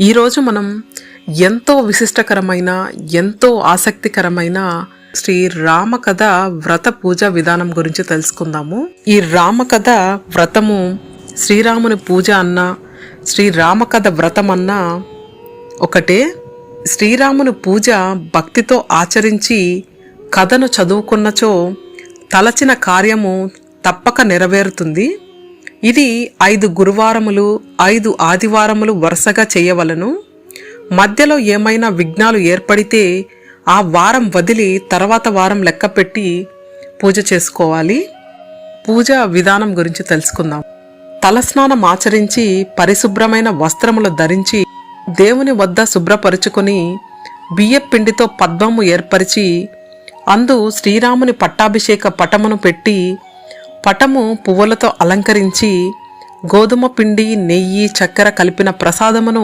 ఈరోజు మనం ఎంతో విశిష్టకరమైన ఎంతో ఆసక్తికరమైన శ్రీ రామకథ వ్రత పూజ విధానం గురించి తెలుసుకుందాము. ఈ రామకథ వ్రతము శ్రీరాముని పూజ అన్నా శ్రీరామకథ వ్రతం అన్నా ఒకటే. శ్రీరాముని పూజ భక్తితో ఆచరించి కథను చదువుకున్నచో తలచిన కార్యము తప్పక నెరవేరుతుంది. ఇది 5 గురువారములు 5 ఆదివారములు వరుసగా చేయవలను. మధ్యలో ఏమైనా విఘ్నాలు ఏర్పడితే ఆ వారం వదిలి తర్వాత వారం లెక్కపెట్టి పూజ చేసుకోవాలి. పూజ విధానం గురించి తెలుసుకుందాం. తలస్నానం ఆచరించి పరిశుభ్రమైన వస్త్రములు ధరించి దేవుని వద్ద శుభ్రపరుచుకొని బియ్యపిండితో పద్మము ఏర్పరిచి అందు శ్రీరాముని పట్టాభిషేక పటమును పెట్టి పటము పువ్వులతో అలంకరించి గోధుమ పిండి నెయ్యి చక్కెర కలిపిన ప్రసాదమును